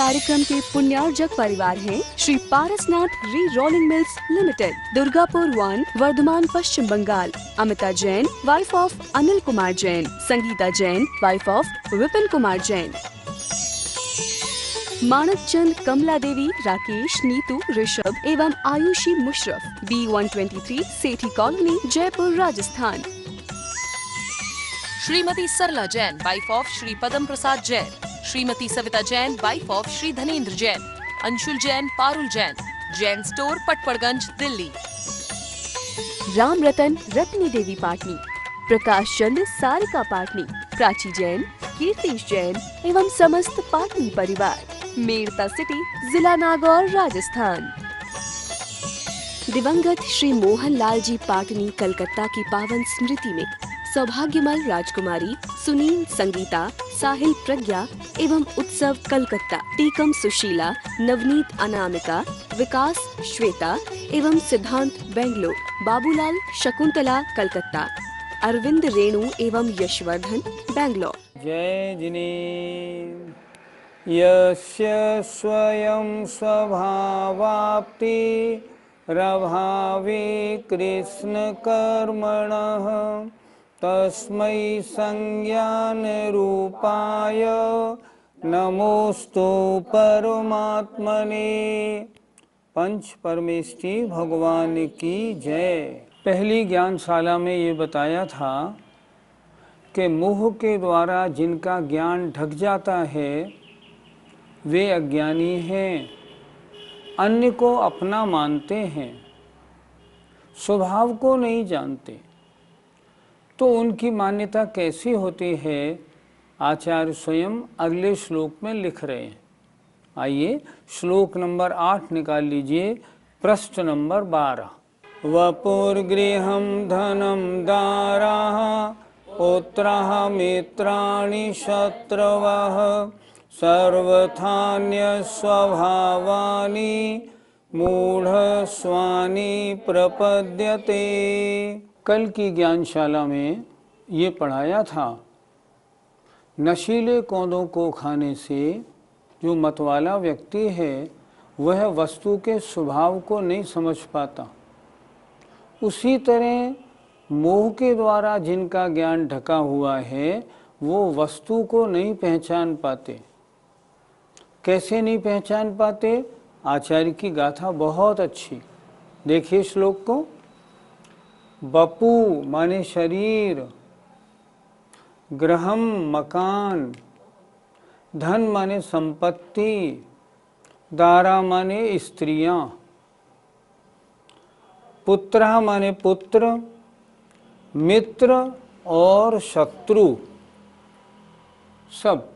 कार्यक्रम के पुण्यार्जक परिवार हैं Shri Parasnath rerolling mills limited, Durgapur 1, Vardhaman, Paschim Bangal. Amita Jain, wife of Anil Kumar Jain. Sangeeta Jain, wife of Vipin Kumar Jain. Manak Chand, Kamla Devi, Rakesh, Neetu, Rishabh एवं Ayushi Musharraf, B123, Sethi colony, Jaipur, Rajasthan. Shrimati Sarla Jain, wife of Shri Padam Prasad Jain. Shrimati Savita Jain, wife of Shri Dhanendra Jain. Anshul Jain, Parul Jain, Jain store, Patparganj, Delhi. Ram Ratan, Ratni देवी पाटनी। प्रकाश चंद, सारिका पाटनी। प्राची जैन, कीर्तिश जैन एवं समस्त पाटनी परिवार। मेड़ता सिटी, जिला नागौर, राजस्थान। दिवंगत श्री मोहन लाल जी पाटनी कलकत्ता की पावन स्मृति में सौभाग्यमल राजकुमारी सुनील, संगीता, साहिल, प्रज्ञा एवं उत्सव कलकत्ता, टीकम सुशीला, नवनीत, अनामिका, विकास, श्वेता एवं सिद्धांत बेंगलोर, बाबूलाल, शकुंतला, कलकत्ता, अरविंद, रेणु एवं यशवर्धन, बेंगलोर। जय जिने यस्य स्वयं स्वभावाप्ति रभावे कृष्ण कर्मणः तस्मै संज्ञान रूपाय नमोस्तु परमात्मने। पंच परमेष्टि भगवान की जय। पहली ज्ञानशाला में ये बताया था कि मोह के द्वारा जिनका ज्ञान ढक जाता है वे अज्ञानी हैं, अन्य को अपना मानते हैं, स्वभाव को नहीं जानते। तो उनकी मान्यता कैसी होती है, आचार्य स्वयं अगले श्लोक में लिख रहे हैं। आइए श्लोक नंबर 8 निकाल लीजिए, पृष्ठ नंबर 12। वपुर्गृहं धनं दाराः पुत्राः मित्राणि शत्रवः सर्वथान्यस्वभावानि मूढ़स्वानि प्रपद्यते। कल की ज्ञानशाला में ये पढ़ाया था, नशीले कौंदों को खाने से जो मतवाला व्यक्ति है वह वस्तु के स्वभाव को नहीं समझ पाता। उसी तरह मोह के द्वारा जिनका ज्ञान ढका हुआ है वो वस्तु को नहीं पहचान पाते। कैसे नहीं पहचान पाते? आचार्य की गाथा बहुत अच्छी, देखिए श्लोक को। बपू माने शरीर, गृहम मकान, धन माने संपत्ति, दारा माने स्त्रियां, पुत्र माने पुत्र, मित्र और शत्रु, सब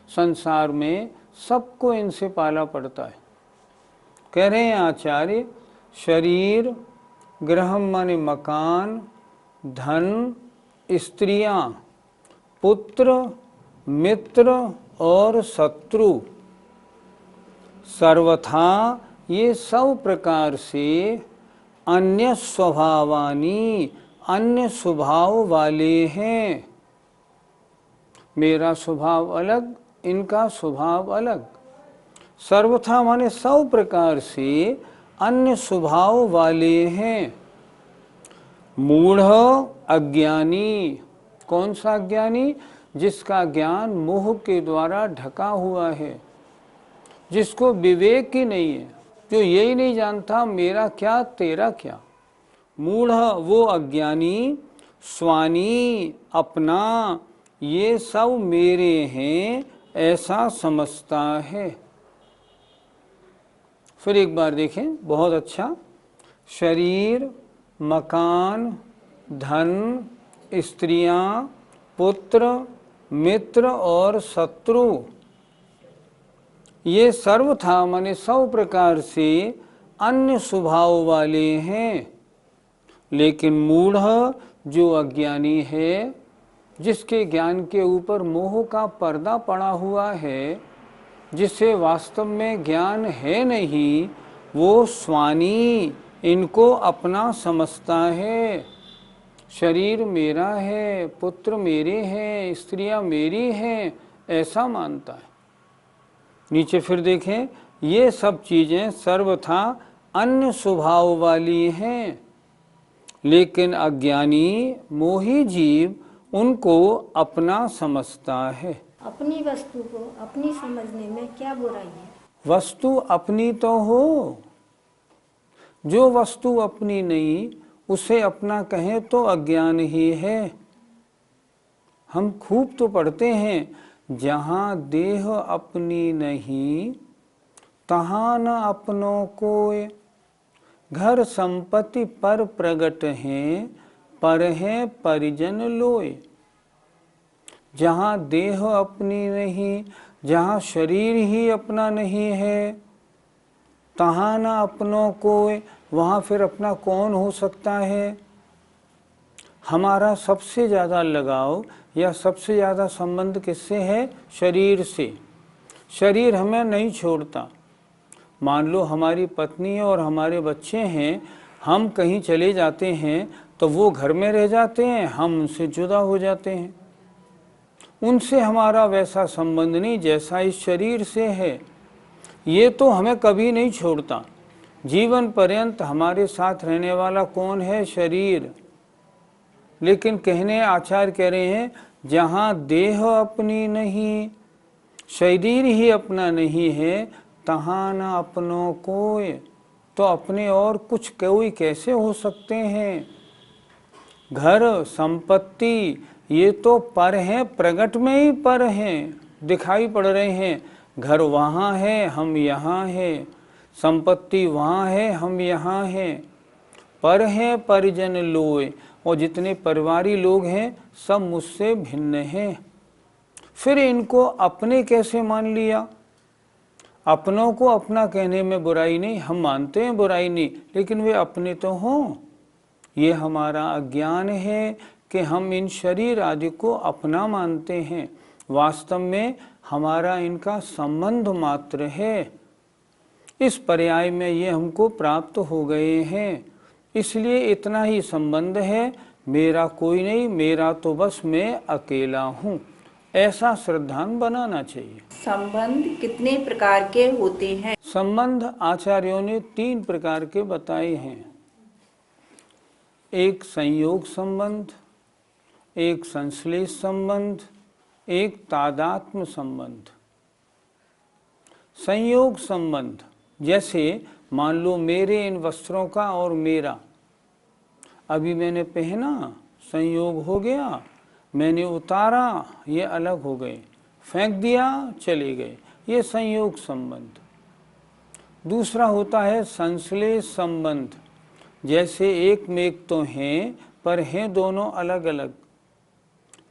संसार में सबको इनसे पाला पड़ता है। कह रहे हैं आचार्य, शरीर, गृह माने मकान, धन, स्त्रियां, पुत्र, मित्र और शत्रु, सर्वथा ये सब प्रकार से अन्य स्वभावानी, अन्य स्वभाव वाले हैं। मेरा स्वभाव अलग, इनका स्वभाव अलग। सर्वथा माने सब प्रकार से अन्य स्वभाव वाले हैं। मूढ़ अज्ञानी, कौन सा अज्ञानी? जिसका ज्ञान मोह के द्वारा ढका हुआ है, जिसको विवेक ही नहीं है, जो यही नहीं जानता मेरा क्या तेरा क्या। मूढ़ वो अज्ञानी, स्वानी अपना, ये सब मेरे हैं ऐसा समझता है। फिर एक बार देखें, बहुत अच्छा। शरीर, मकान, धन, स्त्रियां, पुत्र, मित्र और शत्रु, ये सर्वथा माने सब प्रकार से अन्य स्वभाव वाले हैं। लेकिन मूढ़ जो अज्ञानी है, जिसके ज्ञान के ऊपर मोह का पर्दा पड़ा हुआ है, जिसे वास्तव में ज्ञान है नहीं, वो स्वानी, इनको अपना समझता है। शरीर मेरा है, पुत्र मेरे हैं, स्त्रियां मेरी हैं, ऐसा मानता है। नीचे फिर देखें, ये सब चीजें सर्वथा अन्य स्वभाव वाली हैं, लेकिन अज्ञानी मोही जीव उनको अपना समझता है। अपनी वस्तु को अपनी समझने में क्या बुराई है? वस्तु अपनी तो हो, जो वस्तु अपनी नहीं उसे अपना कहें तो अज्ञान ही है। हम खूब तो पढ़ते हैं, जहाँ देह अपनी नहीं तहाँ न अपनों कोय, घर संपत्ति पर प्रगट हैं, पर है परिजन लोय। जहाँ देह अपनी नहीं, जहाँ शरीर ही अपना नहीं है, तहाँ न अपनों कोय, वहाँ फिर अपना कौन हो सकता है? हमारा सबसे ज़्यादा लगाव या सबसे ज़्यादा संबंध किससे है? शरीर से। शरीर हमें नहीं छोड़ता। मान लो हमारी पत्नी और हमारे बच्चे हैं, हम कहीं चले जाते हैं तो वो घर में रह जाते हैं, हम उनसे जुदा हो जाते हैं। उनसे हमारा वैसा संबंध नहीं जैसा इस शरीर से है। ये तो हमें कभी नहीं छोड़ता। जीवन पर्यंत हमारे साथ रहने वाला कौन है? शरीर। लेकिन कहने आचार्य कह रहे हैं, जहाँ देह अपनी नहीं, शरीर ही अपना नहीं है, तहाँ न अपनों कोय, तो अपने और कुछ कोई कैसे हो सकते हैं? घर संपत्ति ये तो पर हैं, प्रगट में ही पर हैं, दिखाई पड़ रहे हैं। घर वहाँ है, हम यहाँ हैं, संपत्ति वहाँ है, हम यहाँ हैं, पर हैं परिजन लोय, और जितने परिवारी लोग हैं सब मुझसे भिन्न हैं। फिर इनको अपने कैसे मान लिया? अपनों को अपना कहने में बुराई नहीं, हम मानते हैं बुराई नहीं, लेकिन वे अपने तो हों। ये हमारा अज्ञान है कि हम इन शरीर आदि को अपना मानते हैं। वास्तव में हमारा इनका संबंध मात्र है। इस पर्याय में ये हमको प्राप्त हो गए हैं, इसलिए इतना ही संबंध है, मेरा कोई नहीं, मेरा तो बस मैं अकेला हूँ, ऐसा श्रद्धान बनाना चाहिए। संबंध कितने प्रकार के होते हैं? संबंध आचार्यों ने 3 प्रकार के बताए हैं। एक संयोग संबंध, एक संश्लेष संबंध, एक तादात्म्य संबंध। संयोग संबंध जैसे मान लो मेरे इन वस्त्रों का और मेरा, अभी मैंने पहना, संयोग हो गया, मैंने उतारा, ये अलग हो गए, फेंक दिया, चले गए, ये संयोग संबंध। दूसरा होता है संश्लेष संबंध, जैसे एक मेक तो हैं पर हैं दोनों अलग अलग,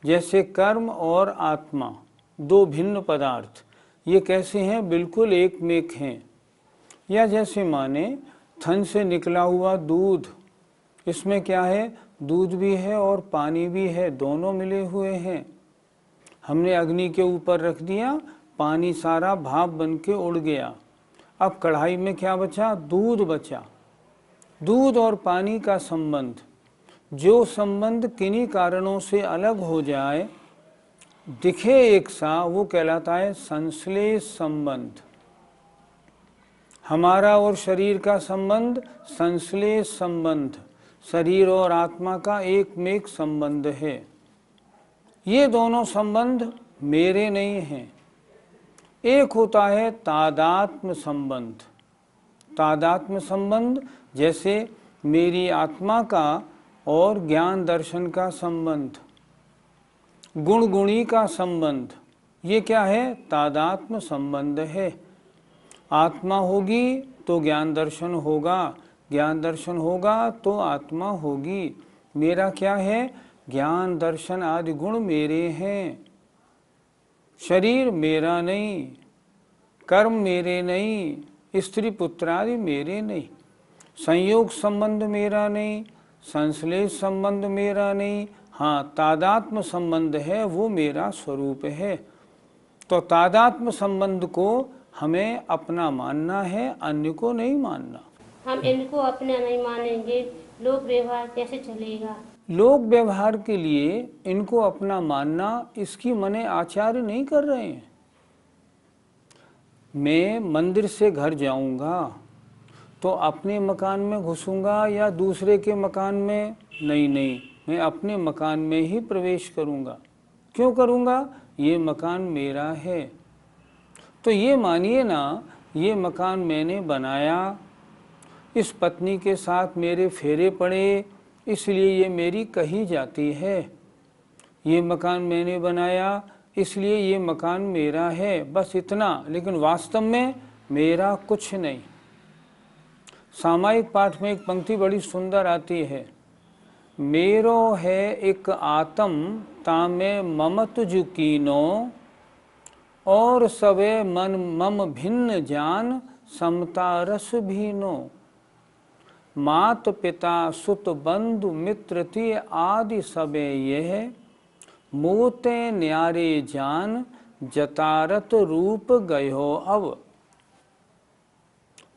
जैसे कर्म और आत्मा 2 भिन्न पदार्थ, ये कैसे हैं? बिल्कुल एक मेक हैं। या जैसे माने थन से निकला हुआ दूध, इसमें क्या है? दूध भी है और पानी भी है, दोनों मिले हुए हैं। हमने अग्नि के ऊपर रख दिया, पानी सारा भाप बन के उड़ गया, अब कढ़ाई में क्या बचा? दूध बचा। दूध और पानी का संबंध, जो संबंध किन्हीं कारणों से अलग हो जाए, दिखे एक सा, वो कहलाता है संश्लेष संबंध। हमारा और शरीर का संबंध संश्लेष संबंध, शरीर और आत्मा का एक मेक संबंध है। ये दोनों संबंध मेरे नहीं हैं। एक होता है तादात्म्य संबंध। तादात्म्य संबंध जैसे मेरी आत्मा का और ज्ञान दर्शन का संबंध, गुण गुणी का संबंध, ये क्या है? तादात्म्य संबंध है। आत्मा होगी तो ज्ञान दर्शन होगा, ज्ञान दर्शन होगा तो आत्मा होगी। मेरा क्या है? ज्ञान दर्शन आदि गुण मेरे हैं। शरीर मेरा नहीं, कर्म मेरे नहीं, स्त्री पुत्र आदि मेरे नहीं, संयोग संबंध मेरा नहीं, संश्लेष संबंध मेरा नहीं, हाँ तादात्म्य संबंध है, वो मेरा स्वरूप है। तो तादात्म्य संबंध को हमें अपना मानना है, अन्य को नहीं मानना। हम इनको अपना नहीं मानेंगे, लोक व्यवहार कैसे चलेगा? लोक व्यवहार के लिए इनको अपना मानना, इसकी मने आचार्य नहीं कर रहे हैं। मैं मंदिर से घर जाऊंगा तो अपने मकान में घुसूंगा या दूसरे के मकान में? नहीं नहीं, मैं अपने मकान में ही प्रवेश करूंगा। क्यों करूंगा? ये मकान मेरा है। तो ये मानिए ना, ये मकान मैंने बनाया, इस पत्नी के साथ मेरे फेरे पड़े, इसलिए ये मेरी कही जाती है। ये मकान मैंने बनाया, इसलिए ये मकान मेरा है, बस इतना। लेकिन वास्तव में मेरा कुछ नहीं। सामायिक पाठ में एक पंक्ति बड़ी सुंदर आती है, मेरो है एक आत्म तामे ममत जुकीनो, और सबे मन मम भिन्न जान समता रस भीनो। मात पिता सुत बंधु मित्र ती आदि सबे यह, मोते न्यारे जान जतारत रूप गयो अब।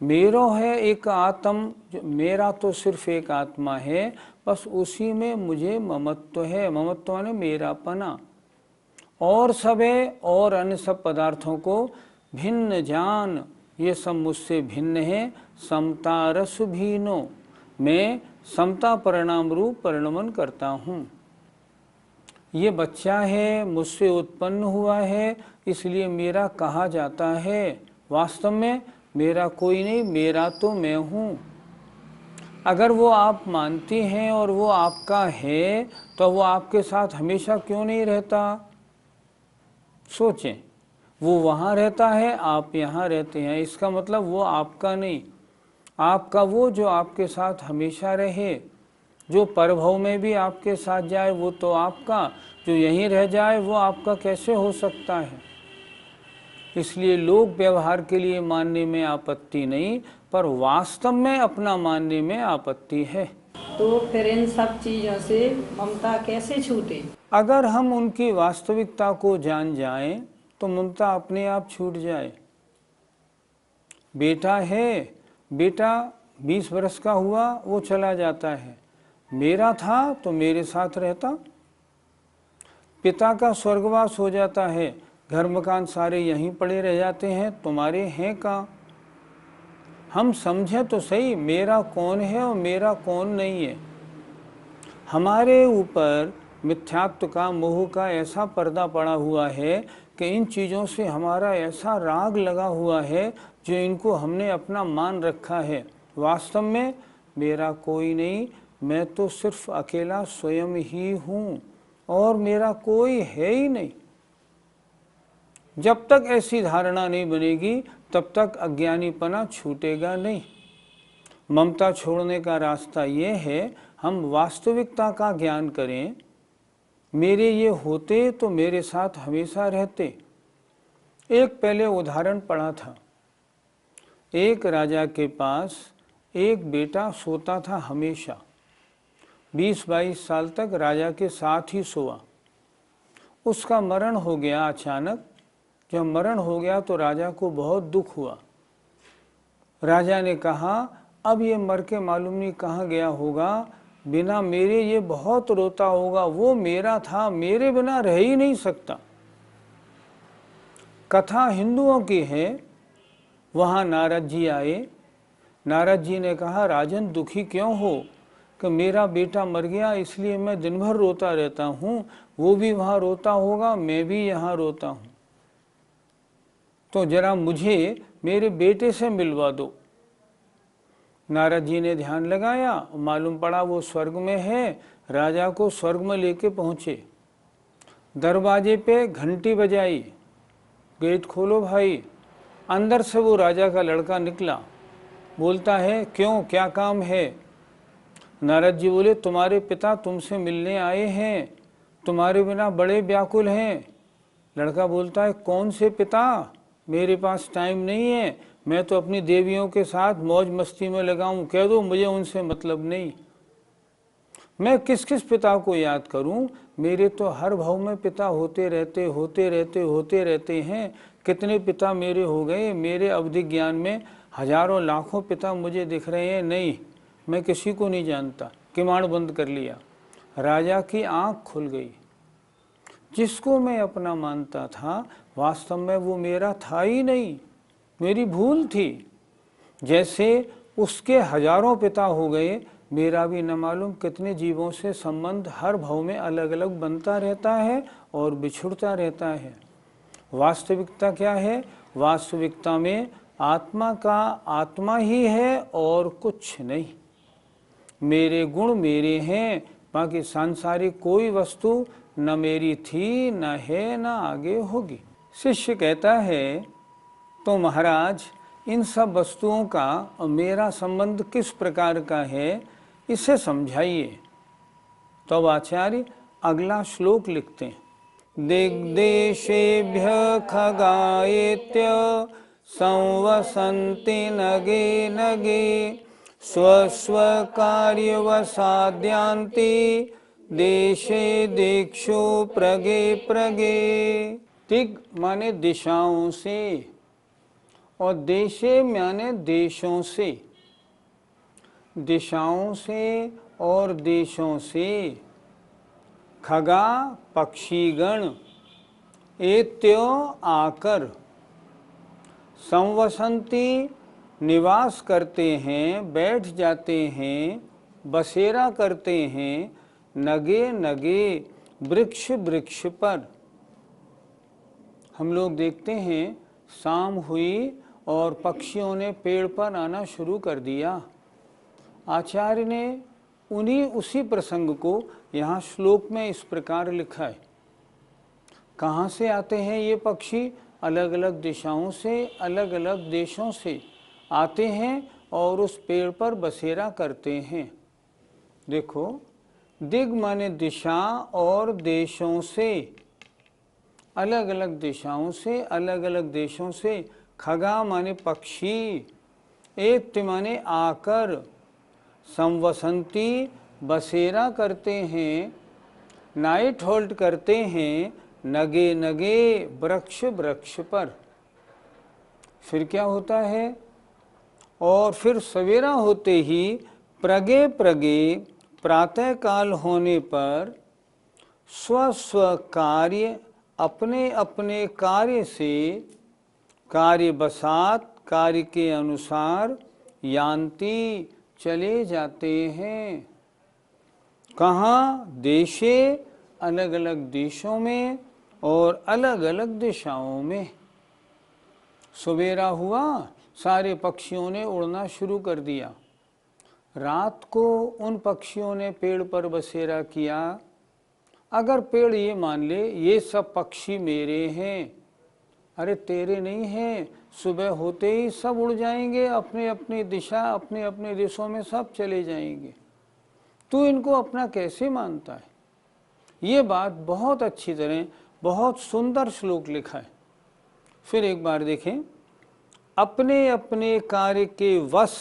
मेरो है एक आत्म, मेरा तो सिर्फ एक आत्मा है, बस उसी में मुझे ममत्व है। ममत्व माने मेरापना। और सब है, और अन्य सब पदार्थों को भिन्न जान, ये सब मुझसे भिन्न है। समता रस भीनो, मैं समता परिणाम रूप परिणमन करता हूँ। ये बच्चा है, मुझसे उत्पन्न हुआ है, इसलिए मेरा कहा जाता है। वास्तव में मेरा कोई नहीं, मेरा तो मैं हूँ। अगर वो आप मानते हैं और वो आपका है, तो वो आपके साथ हमेशा क्यों नहीं रहता? सोचें, वो वहाँ रहता है, आप यहाँ रहते हैं, इसका मतलब वो आपका नहीं। आपका वो जो आपके साथ हमेशा रहे, जो परभव में भी आपके साथ जाए, वो तो आपका। जो यहीं रह जाए वो आपका कैसे हो सकता है? इसलिए लोक व्यवहार के लिए मानने में आपत्ति नहीं, पर वास्तव में अपना मानने में आपत्ति है। तो फिर इन सब चीजों से ममता कैसे छूटे? अगर हम उनकी वास्तविकता को जान जाएं तो ममता अपने आप छूट जाए। बेटा है, बेटा 20 वर्ष का हुआ, वो चला जाता है, मेरा था तो मेरे साथ रहता। पिता का स्वर्गवास हो जाता है, घर मकान सारे यहीं पड़े रह जाते हैं, तुम्हारे हैं कहाँ? हम समझें तो सही, मेरा कौन है और मेरा कौन नहीं है। हमारे ऊपर मिथ्यात्व का, मोह का ऐसा पर्दा पड़ा हुआ है कि इन चीज़ों से हमारा ऐसा राग लगा हुआ है, जो इनको हमने अपना मान रखा है। वास्तव में मेरा कोई नहीं, मैं तो सिर्फ अकेला स्वयं ही हूँ और मेरा कोई है ही नहीं। जब तक ऐसी धारणा नहीं बनेगी तब तक अज्ञानीपना छूटेगा नहीं। ममता छोड़ने का रास्ता ये है, हम वास्तविकता का ज्ञान करें। मेरे ये होते तो मेरे साथ हमेशा रहते। एक पहले उदाहरण पढ़ा था, एक राजा के पास एक बेटा सोता था हमेशा, 20-22 साल तक राजा के साथ ही सोआ। उसका मरण हो गया अचानक। जब मरण हो गया तो राजा को बहुत दुख हुआ। राजा ने कहा, अब ये मर के मालूम नहीं कहाँ गया होगा, बिना मेरे ये बहुत रोता होगा, वो मेरा था, मेरे बिना रह ही नहीं सकता। कथा हिंदुओं की है। वहाँ नारद जी आए। नारद जी ने कहा, राजन दुखी क्यों हो? कि मेरा बेटा मर गया, इसलिए मैं दिन भर रोता रहता हूँ। वो भी वहाँ रोता होगा, मैं भी यहाँ रोता हूँ, तो जरा मुझे मेरे बेटे से मिलवा दो। नारद जी ने ध्यान लगाया, मालूम पड़ा वो स्वर्ग में है। राजा को स्वर्ग में लेके पहुँचे। दरवाजे पे घंटी बजाई, गेट खोलो भाई। अंदर से वो राजा का लड़का निकला, बोलता है, क्यों, क्या काम है? नारद जी बोले, तुम्हारे पिता तुमसे मिलने आए हैं, तुम्हारे बिना बड़े व्याकुल हैं। लड़का बोलता है, कौन से पिता? मेरे पास टाइम नहीं है, मैं तो अपनी देवियों के साथ मौज मस्ती में लगा हूँ, कह दो मुझे उनसे मतलब नहीं। मैं किस किस पिता को याद करूँ? मेरे तो हर भाव में पिता होते रहते हैं। कितने पिता मेरे हो गए, मेरे अवधि ज्ञान में हजारों लाखों पिता मुझे दिख रहे हैं। नहीं, मैं किसी को नहीं जानता। किवाड़ बंद कर लिया। राजा की आंख खुल गई। जिसको मैं अपना मानता था, वास्तव में वो मेरा था ही नहीं। मेरी भूल थी। जैसे उसके हजारों पिता हो गए, मेरा भी न मालूम कितने जीवों से संबंध हर भाव में अलग अलग बनता रहता है और बिछुड़ता रहता है। वास्तविकता क्या है? वास्तविकता में आत्मा का आत्मा ही है और कुछ नहीं। मेरे गुण मेरे हैं, बाकी सांसारिक कोई वस्तु न मेरी थी, न है, न आगे होगी। शिष्य कहता है, तो महाराज इन सब वस्तुओं का और मेरा संबंध किस प्रकार का है, इसे समझाइए। तब आचार्य अगला श्लोक लिखते हैं, दिग्देशेभ्य खगायेत्य संवसन्ति नगे नगे स्वस्व कार्यवसाद्यांति देशे दिक्षु प्रगे प्रगे। दिग माने दिशाओं से और देशे माने देशों से। दिशाओं से और देशों से। खगा पक्षीगण एत्यो आकर संवसंती निवास करते हैं, बैठ जाते हैं, बसेरा करते हैं, नगे नगे वृक्ष वृक्ष पर। हम लोग देखते हैं शाम हुई और पक्षियों ने पेड़ पर आना शुरू कर दिया। आचार्य ने उसी प्रसंग को यहाँ श्लोक में इस प्रकार लिखा है। कहाँ से आते हैं ये पक्षी? अलग अलग दिशाओं से, अलग अलग देशों से आते हैं और उस पेड़ पर बसेरा करते हैं। देखो, दिग माने दिशा और देशों से, अलग अलग दिशाओं से, अलग अलग देशों से। खगा माने पक्षी, एत्य माने आकर, संवसंती बसेरा करते हैं, नाइट होल्ड करते हैं, नगे नगे वृक्ष वृक्ष पर। फिर क्या होता है? और फिर सवेरा होते ही प्रगे प्रगे प्रातः काल होने पर स्व स्व कार्य अपने अपने कार्य से, कार्य बसात कार्य के अनुसार यान्ति चले जाते हैं। कहाँ? देशे अलग अलग देशों में और अलग अलग दिशाओं में। सवेरा हुआ, सारे पक्षियों ने उड़ना शुरू कर दिया। रात को उन पक्षियों ने पेड़ पर बसेरा किया। अगर पेड़ ये मान ले ये सब पक्षी मेरे हैं, अरे तेरे नहीं हैं। सुबह होते ही सब उड़ जाएंगे, अपने अपनी दिशा, अपने अपने देशों में सब चले जाएंगे। तू इनको अपना कैसे मानता है? ये बात बहुत अच्छी तरह, बहुत सुंदर श्लोक लिखा है। फिर एक बार देखें, अपने अपने कार्य के वश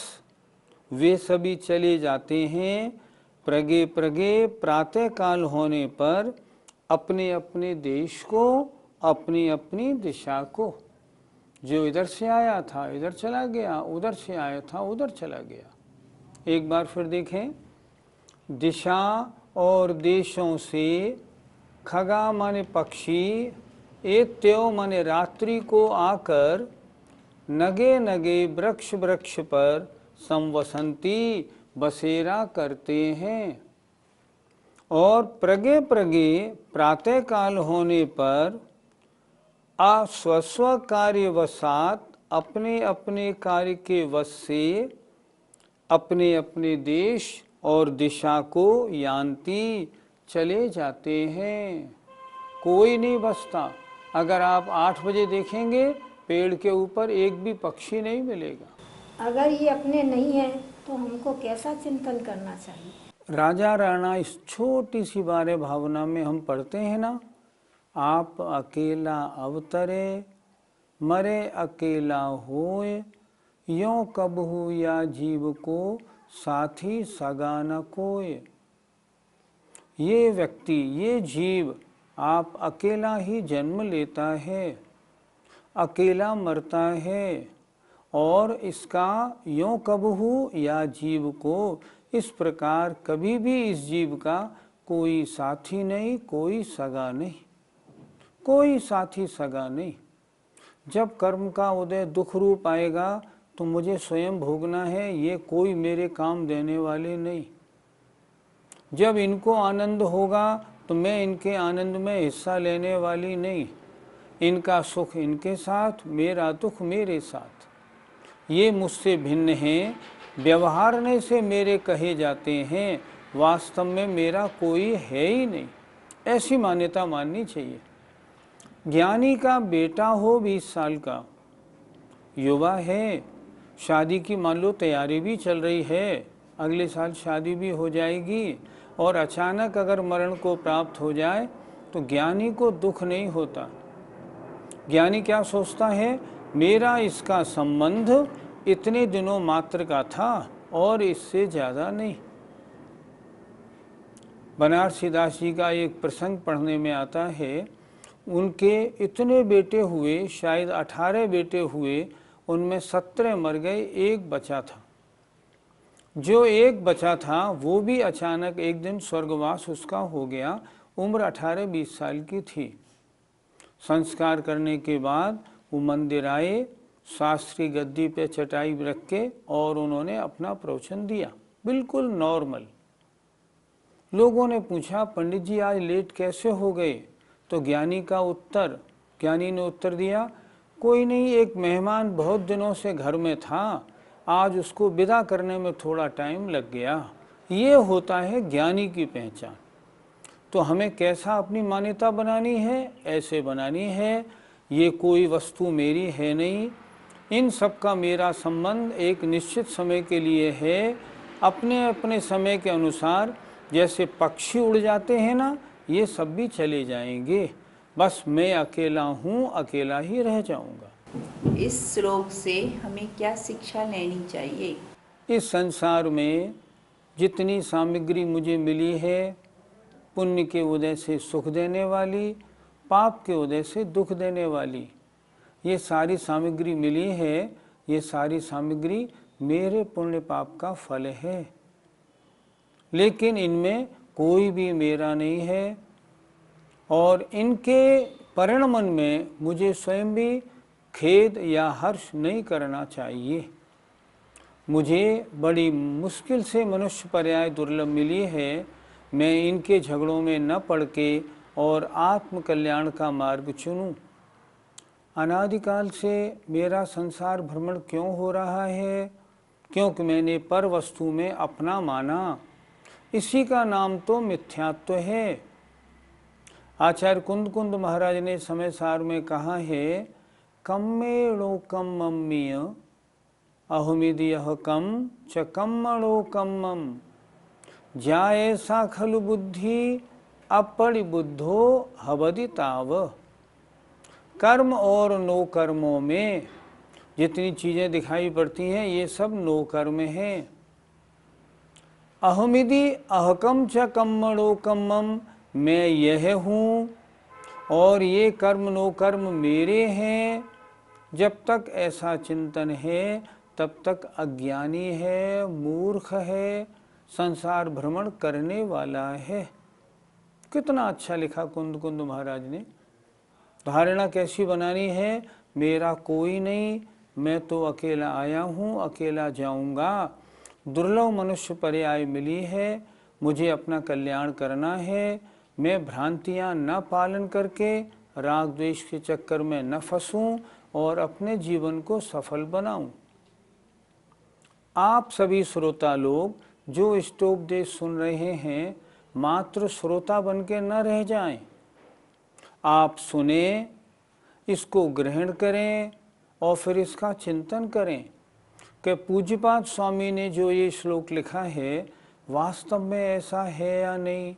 वे सभी चले जाते हैं। प्रगे प्रगे प्रातः काल होने पर अपने अपने देश को, अपनी अपनी दिशा को। जो इधर से आया था इधर चला गया, उधर से आया था उधर चला गया। एक बार फिर देखें, दिशा और देशों से। खगा माने पक्षी, एत्यो माने रात्रि को आकर, नगे नगे वृक्ष वृक्ष पर संवसंती बसेरा करते हैं। और प्रगे प्रगे प्रातः काल होने पर अस्वस्व कार्यवशात अपने अपने कार्य के वश से अपने अपने देश और दिशा को यान्ति चले जाते हैं। कोई नहीं बचता। अगर आप 8 बजे देखेंगे पेड़ के ऊपर एक भी पक्षी नहीं मिलेगा। अगर ये अपने नहीं है तो हमको कैसा चिंतन करना चाहिए? राजा राणा इस छोटी सी बारे भावना में हम पढ़ते हैं ना, आप अकेला अवतरे मरे अकेला होए, यों कबहू या जीव को साथी सगा न कोय। ये व्यक्ति, ये जीव आप अकेला ही जन्म लेता है, अकेला मरता है, और इसका यों कबहू या जीव को इस प्रकार कभी भी इस जीव का कोई साथी नहीं, कोई सगा नहीं, कोई साथी सगा नहीं। जब कर्म का उदय दुख रूप आएगा तो मुझे स्वयं भोगना है, ये कोई मेरे काम देने वाले नहीं। जब इनको आनंद होगा तो मैं इनके आनंद में हिस्सा लेने वाली नहीं। इनका सुख इनके साथ, मेरा दुख मेरे साथ। ये मुझसे भिन्न हैं, व्यवहारने से मेरे कहे जाते हैं, वास्तव में मेरा कोई है ही नहीं। ऐसी मान्यता माननी चाहिए। ज्ञानी का बेटा हो 20 साल का, युवा है, शादी की मान लो तैयारी भी चल रही है, अगले साल शादी भी हो जाएगी, और अचानक अगर मरण को प्राप्त हो जाए तो ज्ञानी को दुख नहीं होता। ज्ञानी क्या सोचता है, मेरा इसका संबंध इतने दिनों मात्र का था और इससे ज़्यादा नहीं। बनारसी दास जी का एक प्रसंग पढ़ने में आता है, उनके इतने बेटे हुए, शायद 18 बेटे हुए, उनमें 17 मर गए, एक बचा था। जो एक बचा था वो भी अचानक एक दिन स्वर्गवास उसका हो गया। उम्र 18-20 साल की थी। संस्कार करने के बाद वो मंदिर आए, शास्त्री गद्दी पे चटाई रख के, और उन्होंने अपना प्रवचन दिया, बिल्कुल नॉर्मल। लोगों ने पूछा, पंडित जी आज लेट कैसे हो गए? तो ज्ञानी ने उत्तर दिया, कोई नहीं, एक मेहमान बहुत दिनों से घर में था, आज उसको विदा करने में थोड़ा टाइम लग गया। ये होता है ज्ञानी की पहचान। तो हमें कैसा अपनी मान्यता बनानी है? ऐसे बनानी है, ये कोई वस्तु मेरी है नहीं, इन सब का मेरा संबंध एक निश्चित समय के लिए है। अपने अपने समय के अनुसार जैसे पक्षी उड़ जाते हैं ना, ये सब भी चले जाएंगे, बस मैं अकेला हूँ, अकेला ही रह जाऊँगा। इस श्लोक से हमें क्या शिक्षा लेनी चाहिए? इस संसार में जितनी सामग्री मुझे मिली है, पुण्य के उदय से सुख देने वाली, पाप के उदय से दुख देने वाली, ये सारी सामग्री मिली है, ये सारी सामग्री मेरे पुण्य पाप का फल है। लेकिन इनमें कोई भी मेरा नहीं है, और इनके परिणमन में मुझे स्वयं भी खेद या हर्ष नहीं करना चाहिए। मुझे बड़ी मुश्किल से मनुष्य पर्याय दुर्लभ मिली है, मैं इनके झगड़ों में न पड़ के और आत्म कल्याण का मार्ग चुनूं। अनादिकाल से मेरा संसार भ्रमण क्यों हो रहा है? क्योंकि मैंने पर वस्तु में अपना माना। इसी का नाम तो मिथ्यात्व है। आचार्य कुंद महाराज ने समय सार में कहा है, कम्मेणो कम मम्मीय अहमिदियः कम च कम्मणो कम्मम जाये सा खलु बुद्धि अपरिबुद्धो हवदि ताव। कर्म और नो कर्मों में जितनी चीज़ें दिखाई पड़ती हैं, ये सब नो कर्म हैं। अहमिदि अहकम च कम्मणो कम्मम, मैं यह हूँ और ये कर्म नो कर्म मेरे हैं। जब तक ऐसा चिंतन है तब तक अज्ञानी है, मूर्ख है, संसार भ्रमण करने वाला है। कितना अच्छा लिखा कुंद महाराज ने। धारणा कैसी बनानी है? मेरा कोई नहीं, मैं तो अकेला आया हूँ, अकेला जाऊँगा। दुर्लभ मनुष्य पर्याय मिली है, मुझे अपना कल्याण करना है। मैं भ्रांतियाँ न पालन करके राग द्वेष के चक्कर में न फंसूं और अपने जीवन को सफल बनाऊं। आप सभी श्रोता लोग जो इष्टोपदेश सुन रहे हैं, मात्र श्रोता बन के न रह जाएं। आप सुने, इसको ग्रहण करें और फिर इसका चिंतन करें कि पूज्यपाद स्वामी ने जो ये श्लोक लिखा है, वास्तव में ऐसा है या नहीं।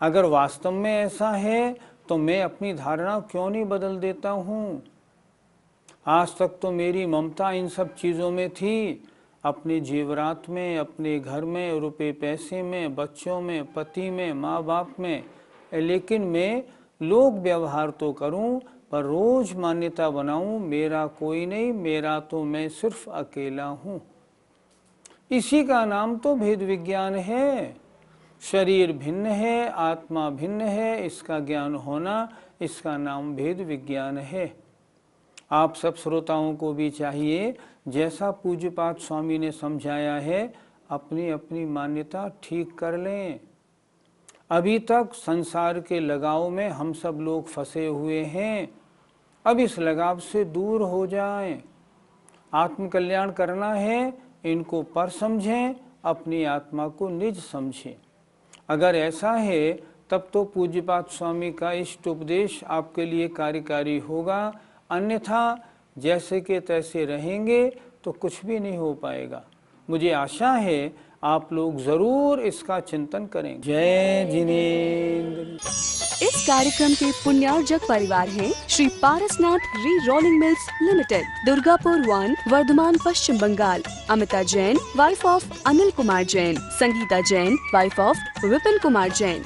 अगर वास्तव में ऐसा है तो मैं अपनी धारणा क्यों नहीं बदल देता हूँ। आज तक तो मेरी ममता इन सब चीज़ों में थी, अपने जेवरात में, अपने घर में, रुपए पैसे में, बच्चों में, पति में, माँ बाप में। लेकिन मैं लोक व्यवहार तो करूं, पर रोज मान्यता बनाऊं, मेरा कोई नहीं, मेरा तो मैं सिर्फ अकेला हूँ। इसी का नाम तो भेद विज्ञान है। शरीर भिन्न है, आत्मा भिन्न है, इसका ज्ञान होना, इसका नाम भेद विज्ञान है। आप सब श्रोताओं को भी चाहिए, जैसा पूज्यपाद स्वामी ने समझाया है, अपनी अपनी मान्यता ठीक कर लें। अभी तक संसार के लगाव में हम सब लोग फंसे हुए हैं, अब इस लगाव से दूर हो जाएं। आत्मकल्याण करना है, इनको पर समझें, अपनी आत्मा को निज समझें। अगर ऐसा है तब तो पूज्यपाद स्वामी का इष्ट उपदेश आपके लिए कार्यकारी होगा, अन्यथा जैसे के तैसे रहेंगे तो कुछ भी नहीं हो पाएगा। मुझे आशा है आप लोग जरूर इसका चिंतन करेंगे। जय जिनेंद्र। इस कार्यक्रम के पुण्यार्जक परिवार हैं Shri Parasnath rerolling mills limited, Durgapur 1, Vardhaman, Paschim Bangal. Amita Jain, wife of Anil Kumar Jain. Sangeeta Jain, wife of Vipin Kumar Jain.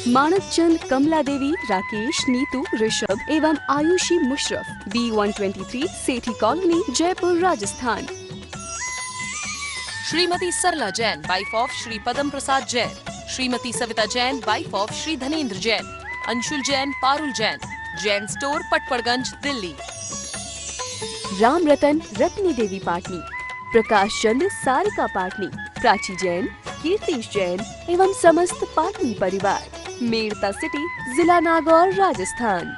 Manak Chand, Kamla Devi, Rakesh, Neetu, Rishabh एवं Ayushi Musharraf, B123 Sethi colony, Jaipur, Rajasthan. Shrimati Sarla Jain, wife of Shri Padam Prasad Jain. Shrimati Savita Jain, wife of Shri Dhanendra Jain. Anshul Jain, Parul Jain, Jain store, Patparganj, Delhi. Ram Ratan, Ratni देवी पाटनी। प्रकाश चंद, सारिका पाटनी, प्राची जैन, कीर्तिश जैन एवं समस्त पाटनी परिवार, मेड़ता सिटी, जिला नागौर, राजस्थान।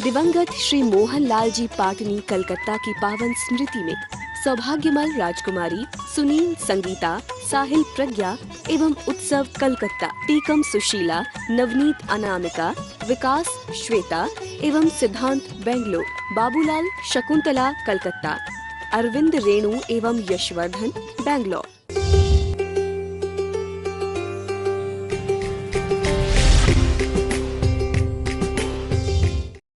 दिवंगत श्री मोहन लाल जी पाटनी कलकत्ता की पावन स्मृति में सौभाग्यमल राजकुमारी सुनील संगीता, साहिल प्रज्ञा एवं उत्सव कलकत्ता, टीकम सुशीला, नवनीत अनामिका, विकास श्वेता एवं सिद्धांत बेंगलोर, बाबूलाल शकुंतला कलकत्ता, अरविंद रेणु एवं यशवर्धन बेंगलोर।